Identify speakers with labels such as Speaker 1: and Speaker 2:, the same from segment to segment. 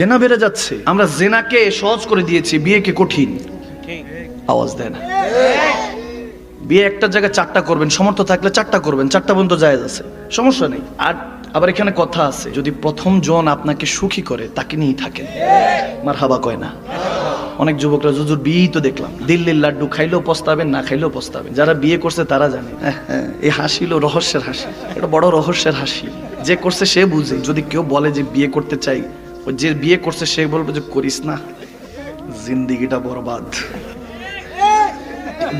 Speaker 1: জেনা বেড়ে যাচ্ছে, আমরা জেনাকে সহজ করে দিয়েছি, বিয়েকে কঠিন। আওয়াজ দেয় না। বিয়ে একটা জায়গায় 4টা করবেন, সমর্থ থাকলে 4টা করবেন, 4টা পর্যন্ত জায়েজ আছে, সমস্যা নেই। আর আবার এখানে কথা আছে, যদি প্রথম জন আপনাকে সুখী করে তাকে নিয়েই থাকেন। মারহাবা কয় না? অনেক যুবকরা হুজুর বিয়েই তো দেখলাম, দিল্লির লাড্ডু খাইলেও পস্তাবেন, না খাইলেও পস্তাবেন। যারা বিয়ে করছে তারা জানে এই হাসি হলো রহস্যের হাসি, এটা বড় রহস্যের হাসি। যে করছে সে বুঝে। যদি কেউ বলে যে বিয়ে করতে চাই, যে বিয়ে করছে সে বলবে যে করিস না, জিন্দিগিটা বরবাদ।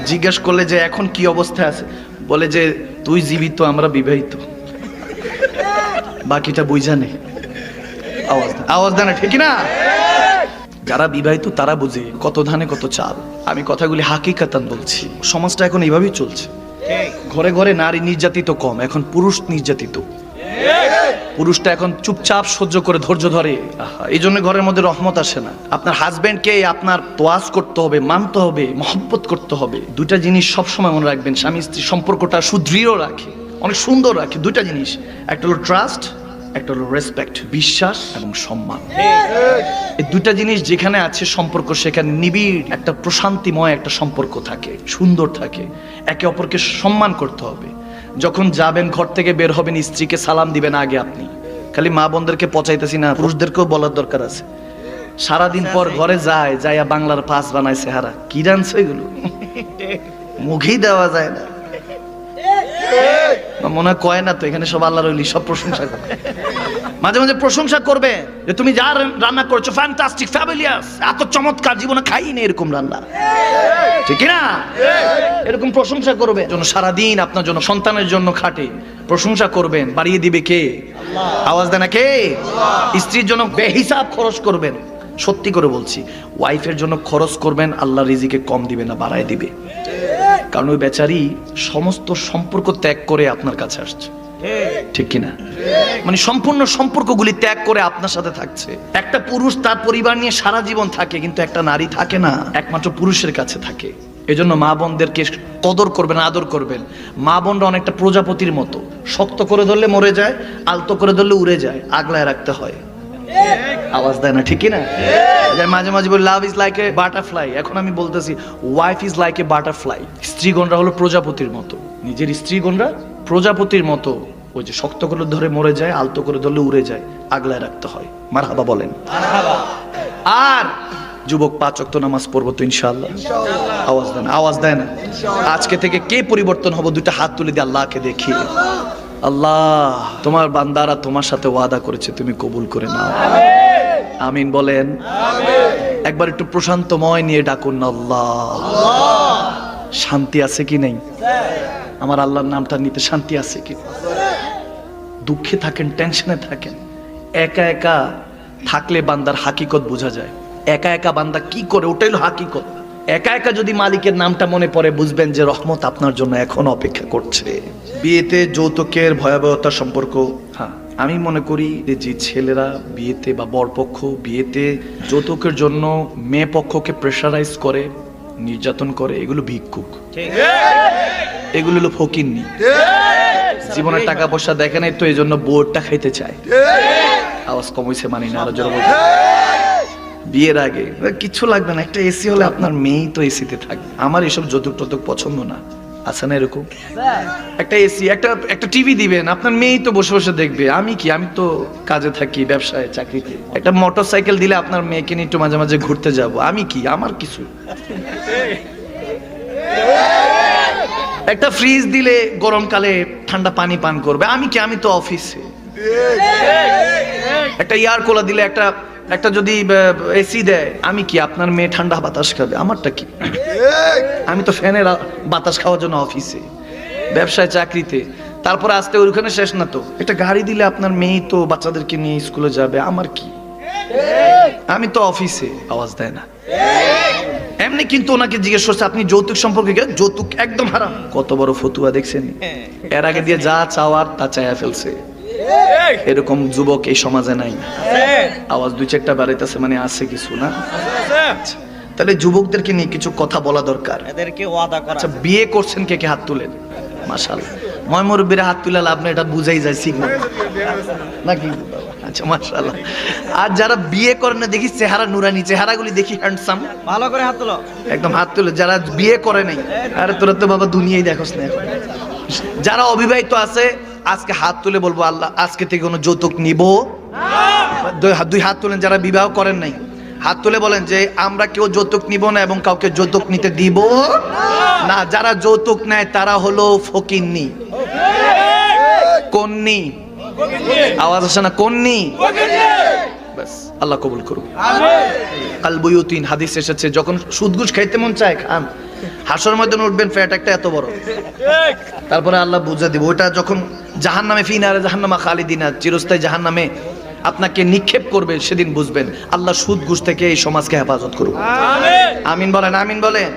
Speaker 1: জিজ্ঞেস করলে যে এখন কি অবস্থায় আছে, বলে যে তুই জীবিত, আমরা বিবাহিত, বাকিটা বুঝা নেই। আওয়াজ দেয় না, ঠিক না? যারা বিবাহিত তারা বুঝে কত ধানে কত চাল। আমি কথাগুলি হাকিকাতান বলছি। সমাজটা এখন এইভাবেই চলছে। ঘরে ঘরে নারী নির্যাতিত কম, এখন পুরুষ নির্যাতিত। পুরুষটা এখন চুপচাপ সহ্য করে ধৈর্য ধরে। এই জন্য ঘরের মধ্যে রহমত আসে না। আপনার হাজবেন্ডকে আপনার তোয়াজ করতে হবে, মানতে হবে, মহব্বত করতে হবে। দুইটা জিনিস সবসময় মনে রাখবেন, স্বামী স্ত্রী সম্পর্কটা সুদৃঢ় রাখে, অনেক সুন্দর রাখে। দুইটা জিনিস, একটা হলো ট্রাস্ট, একটা হলো রেসপেক্ট, বিশ্বাস এবং সম্মান। এই দুইটা জিনিস যেখানে আছে সম্পর্ক, সেখানে নিবিড় একটা প্রশান্তিময় একটা সম্পর্ক থাকে, সুন্দর থাকে। একে অপরকে সম্মান করতে হবে। যখন যাবেন ঘর থেকে বের হবেন, স্ত্রীকে সালাম দিবেন আগে আপনি। খালি মা বোনদেরকে পচাইতেছি না, পুরুষদেরকেও বলার দরকার আছে। সারাদিন পর ঘরে যাইয়া বাংলার পাস বানায় চেহারা, কি রানছে এগুলো, মুখেই দেওয়া যায় না। মনে হয় কয় না তো, এখানে সব আল্লাহর ওলি, সব প্রশংসা করে। মাঝে মাঝে প্রশংসা করবে যে তুমি যা রান্না করছো ফ্যান্টাস্টিক, ফ্যাবুলিয়াস, এত চমৎকার, জীবনে খাইনি এরকম রান্না, ঠিক না? এরকম প্রশংসা করবে। জন্য সারাদিন আপনার জন্য, সন্তানের জন্য খাটে, প্রশংসা করবেন। বাড়িয়ে দিবে কে? আওয়াজ দেয় না কে? স্ত্রীর জন্য বেহিসাব খরচ করবেন। সত্যি করে বলছি, ওয়াইফের জন্য খরচ করবেন, আল্লাহ রিজিকে কম দিবে না, বাড়ায় দিবে। কারণ ওই বেচারি সমস্ত সম্পর্ক ত্যাগ করে আপনার কাছে আসছে, ঠিক কিনা? মানে সম্পূর্ণ সম্পর্কগুলি ত্যাগ করে আপনার সাথে থাকছে। একটা পুরুষ তার পরিবার নিয়ে সারা জীবন থাকে, কিন্তু একটা নারী থাকে না, একমাত্র পুরুষের কাছে থাকে। এজন্য মা বোনদেরকে কদর করবেন, আদর করবেন। মা বোনরা অনেকটা প্রজাপতির মতো, শক্ত করে ধরলে মরে যায়, আলতো করে ধরলে উড়ে যায়, আগলায় রাখতে হয়। আওয়াজ দেয় না, ঠিক না? মাঝে মাঝে বলি love is like a butterfly, এখন আমি বলতেছি wife is like a butterfly. স্ত্রীগণরা হলো প্রজাপতির মতো, নিজের স্ত্রীগণরা প্রজাপতির মতো। ওই যে শক্ত করে ধরে মরে যায়, আলতো করে ধরলে উড়ে যায়, আগলায় রাখতে হয়। মারহাবা বলেন। আর যুবক 5 ওয়াক্ত নামাজ পড়বো তো ইনশাআল্লাহ? আওয়াজ দেয় না, আওয়াজ দেয় না। আজকে থেকে কে পরিবর্তন হবো? দুইটা হাত তুলে দিয়ে আল্লাহকে দেখি, আল্লাহ তোমার বান্দারা তোমার সাথে ওয়াদা করেছে, তুমি কবুল করে নাও। আমিন বলেন। একবার একটু প্রশান্তময় নিয়ে ডাকুন না, আল্লাহ। শান্তি আছে কি নেই? আমার আল্লাহর নামটা নিতে শান্তি আছে কি? দুঃখে থাকেন, টেনশনে থাকেন, একা একা থাকলে বান্দার হাকিকত বোঝা যায়। একা একা বান্দা কি করে, ওটাই হলো হাকিকত। একা একা যদি মালিকের নামটা মনে পড়ে, বুঝবেন যে রহমত আপনার জন্য এখন অপেক্ষা করছে। বিয়েতে যৌতুকের ভয়াবহতা সম্পর্ক, হ্যাঁ আমি মনে করি যে ছেলেরা বিয়েতে বা বরপক্ষ বিয়েতে যৌতুকের জন্য মেয়ে পক্ষকে প্রেশারাইজ করে, নির্যাতন করে, এগুলো ভিক্ষুক, এগুলো হলো ফকিন্নি। জীবনে টাকা পয়সা দেখে নাই তো এই জন্য বোর্ডটা খাইতে চায়। আওয়াজ কম হইছে, মানি না, আরো জোরে বলতে। বিয়ের আগে কিছু লাগবে না, একটা এসি হলে আপনার মেয়েই তো এসিতে থাকবে। আমার এসব যৌতুক টতুক পছন্দ না, আছে না এরকম? একটা এসি, একটা টিভি দিবেন, আপনার মেয়েই তো বসে বসে দেখবে। আমি কি, আমি তো কাজে থাকি, ব্যবসায়, চাকরিতে। একটা মোটরসাইকেল দিলে আপনার মেয়েকে নিয়ে একটু মাঝে মাঝে ঘুরতে যাব। আমি কি, আমার কিছু। একটা ফ্রিজ দিলে গরমকালে ঠান্ডা পানি পান করবে। আমি কি, আমি তো অফিসে। একটা এয়ার কুলার দিলে, একটা যদি এসি দেয়, আমি কি, আপনার মেয়ে ঠান্ডা বাতাস খাবে, আমারটা কি? আমি তো ফ্যানের বাতাস খাওয়ার জন্য অফিসে, ব্যবসায়, চাকরিতে। তারপরে আসতে ওইখানে শেষ না তো, একটা গাড়ি দিলে আপনার মেয়ে তো বাচ্চাদেরকে নিয়ে স্কুলে যাবে, আমার কি, আমি তো অফিসে। আওয়াজ দেয় না। এমনি কিন্তু ওনাকে জিজ্ঞেস করছে আপনি যৌতুক সম্পর্কে, যৌতুক একদম হারাম। কত বড় ফতুয়া দেখছেন? এর আগে দিয়ে যা চাওয়ার তা চাইয়া ফেলছে। এরকম যুবক এই সমাজে নাই। আওয়াজ 2-4টা বাড়াইতেছে, মানে আছে কিছু না? তাহলে যুবকদেরকে নিয়ে কিছু কথা বলা দরকার। এদেরকে ওয়াদা করা। আচ্ছা, বিয়ে করছেন কে কে হাত তুলেন? মাশাআল্লাহ। ময় মুরব্বিরা হাত তুলে লাভ না, এটা বুঝাই যায় সিগন্যাল নাকি? আচ্ছা মাশাআল্লাহ। আর যারা বিয়ে করে না দেখি চেহারা নুরানি, চেহারাগুলি দেখি হ্যান্ডসাম,
Speaker 2: ভালো করে হাত তোলো,
Speaker 1: একদম হাত তুলে। যারা বিয়ে করে নাই, আরে তোরা তো বাবা দুনিয়ায় দেখোস না এখন। যারা অবিবাহিত আছে আজকে হাত তুলে বলবো আল্লাহ আজকে থেকে কোনো যৌতুক নিব না। দুই হাত তুলেন যারা বিবাহ করেন নাই, হাত তুলে বলেন যে আমরা কেউ যৌতুক নিব না এবং কাউকে যৌতুক নিতে দিব না। যারা যৌতুক নেয় তারা হলো ফকিন্নি, কন্নি, আওয়াজ আসে না, কন্নি। বাস আল্লাহ কবুল করুন। আল বুয়ুতিন হাদিস এসেছে যখন সুদ ঘুষ খাইতে মন চায় খান, হাসর ময়দানে উঠবেন ফ্যাট একটা এত বড়, তারপরে আল্লাহ বুঝা দিব ওটা যখন জাহান্নামে ফিনারে জাহান্নামা খালিদিনা চিরস্থায়ী জাহান্নামে আপনাকে নিক্ষেপ করবে, সেদিন বুঝবেন আল্লাহ সুদ ঘুষ থেকে এই সমাজকে হেফাজত করুন। আমিন বলেন, আমিন বলেন।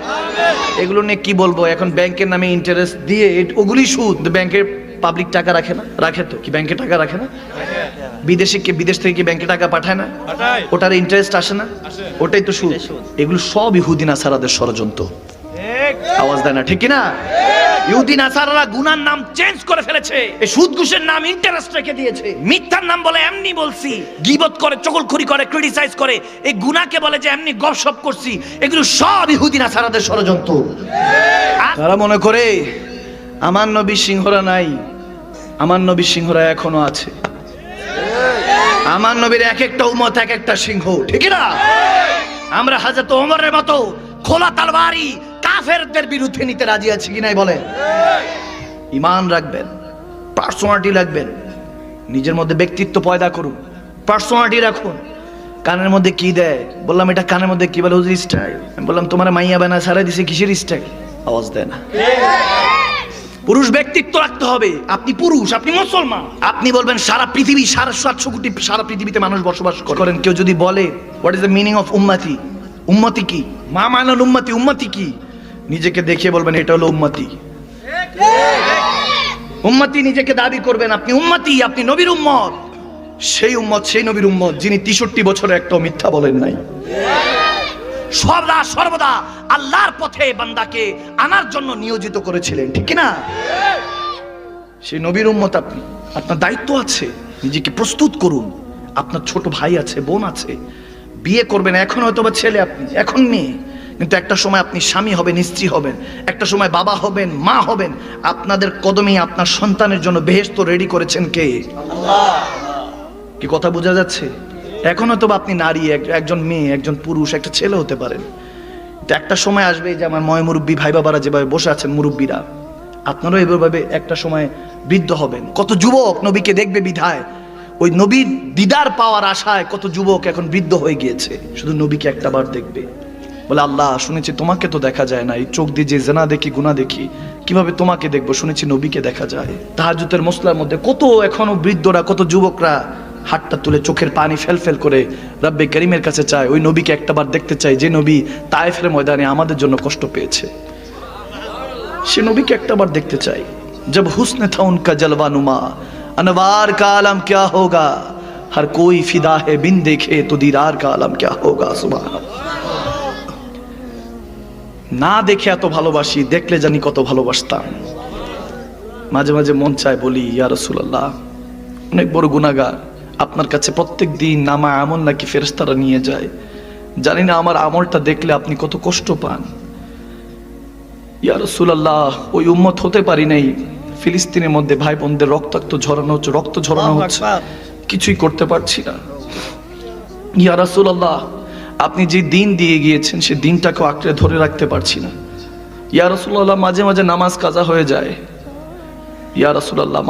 Speaker 1: এগুলো নিয়ে কি বলবো, এখন ব্যাংকের নামে ইন্টারেস্ট দিয়ে ওগুলি সুদ। ব্যাংকের পাবলিক টাকা রাখে না, রাখে তো, কি ব্যাংকে টাকা রাখে না? বিদেশে কি, বিদেশ থেকে কি ব্যাংকে টাকা পাঠায় না? ওটার ইন্টারেস্ট আসে না? ওটাই তো সুদ। এগুলো সব ইহুদি নাসারাদের ষড়যন্ত্র। আওয়াজ দেয় না, ঠিক কি না? ইহুদি নাসারারা গুনার নাম চেঞ্জ করে ফেলেছে, এই সুদ ঘুষের নাম ইন্টারেস্ট রেখে দিয়েছে, মিথ্যার নাম বলে এমনি বলছি, গীবত করে, চগলখড়ি করে, ক্রিটিসাইজ করে, এই গুনাহকে বলে যে এমনি গপসপ করছি। এগুলো সব ইহুদি নাসারাদের ষড়যন্ত্র। তারা মনে করে আমার নবী সিংহরা নাই, আমার নবী সিংহরা এখনো আছে। আমার নবীর এক একটা উম্মত এক একটা সিংহ, ঠিক না? আমরা হযরত ওমরের মতো খোলা তরবারি কাফেরদের বিরুদ্ধে নিতে রাজি আছি কি নাই বলেন? ঈমান রাখবেন, পার্সোনালিটি রাখবেন, নিজের মধ্যে ব্যক্তিত্ব পয়দা করুন, পার্সোনালিটি রাখুন। কানের মধ্যে কি দেয় বললাম, এটা কানের মধ্যে কি বলে? হুজুর স্টাইল। আমি বললাম তোমার মাইয়া বানা সারা দিছে, কিসের স্টাইল? আওয়াজ দেয় না। পুরুষ ব্যক্তিত্ব রাখতে হবে। আপনি পুরুষ, আপনি মুসলমান, আপনি বলবেন সারা পৃথিবী 750 কোটি সারা পৃথিবীতে মানুষ বসবাস করেন। কেউ যদি বলে what is the meaning of উম্মতি, উম্মতি কি, মা মানান উম্মতি, উম্মতি কি, নিজেকে দেখিয়ে বলবেন এটা হলো উম্মতি। উম্মতি নিজেকে দাবি করবেন, আপনি উম্মতি, আপনি নবীর উম্মত। সেই উম্মত, সেই নবীর উম্মত যিনি 63 বছরে একটা মিথ্যা বলেন নাই। সর্বদা সর্বদা আল্লাহর পথে বান্দাকে আনার জন্য নিয়োজিত করেছিলেন, ঠিক না? সেই নবীর উম্মত আপনি, আপনার দায়িত্ব আছে, নিজেকে প্রস্তুত করুন। আপনার ছোট ভাই আছে, বোন আছে, বিয়ে করবেন, এখন হয়তো বা ছেলে আপনি, এখন মেয়ে, কিন্তু একটা সময় আপনি স্বামী হবেন, স্ত্রী হবেন, একটা সময় বাবা হবেন, মা হবেন। আপনাদের কদমে আপনার সন্তানের জন্য বেহেশত রেডি করেছেন কে? আল্লাহ। কি কথা বোঝা যাচ্ছে? এখন হয়তো বা আপনি নারী, একজন মেয়ে, একজন পুরুষ, একটা ছেলে হতে পারেন, একটা সময় আসবে যে আমার ময় মুরব্বী ভাই বাবারা যেভাবে বসে আছেন, মুরব্বীরা, আপনারাও এভাবে একটা সময় বৃদ্ধ হবেন। কত যুবক নবীকে দেখবে বিধায়, ওই নবীর দিদার পাওয়ার আশায় কত যুবক এখন বৃদ্ধ হয়ে গিয়েছে, শুধু নবীকে একটাবার দেখবে। বলে আল্লাহ শুনেছি তোমাকে তো দেখা যায় না, এই চোখ দিয়ে যে জেনা দেখি, গুনাহ দেখি, কিভাবে তোমাকে দেখবো? শুনেছি নবীকে দেখা যায়। তাহাজ্জুদের মসলার মধ্যে কত এখনো বৃদ্ধরা, কত যুবকরা হাতটা তুলে চোখের পানি ফেল করে রব্বে করিমের কাছে চায়, ওই নবীকে একটাবার দেখতে চাই যে নবী তায়েফের ময়দানে আমাদের জন্য কষ্ট পেয়েছে। সে নবীকে একটাবার দেখতে চাই। जब हुस्न था उनका जलवा नुमा, अनवार का आलम क्या होगा, हर कोई फिदा है बिन देखे तो दीदार का आलम क्या होगा। सुभान না দেখে এত ভালোবাসি, দেখলে জানি কত ভালোবাসতাম। মাঝে মাঝে মন চায় বলি, ইয়া রাসূলুল্লাহ, অনেক বড় গুনাহগার, আপনার কাছে প্রত্যেক দিন নামা আমল নাকি ফেরেশতারা নিয়ে যায়, জানি না আমার আমলটা দেখলে আপনি কত কষ্ট পান। ইয়া রাসূলুল্লাহ, ওই উম্মত হতে পারি নাই, ফিলিস্তিনের মধ্যে ভাই বোনদের রক্তাক্ত রক্ত ঝরানো হচ্ছে, কিছুই করতে পারছি না। ইয়া রাসূলুল্লাহ, আপনি যে দিন দিয়ে গিয়েছেন সে দিনটাকে আঁকড়ে ধরে রাখতে পারছি না। ইয়া রাসূলুল্লাহ, মাঝে মাঝে নামাজ কাজা হয়ে যায়। ইয়া রাসূলুল্লাহ,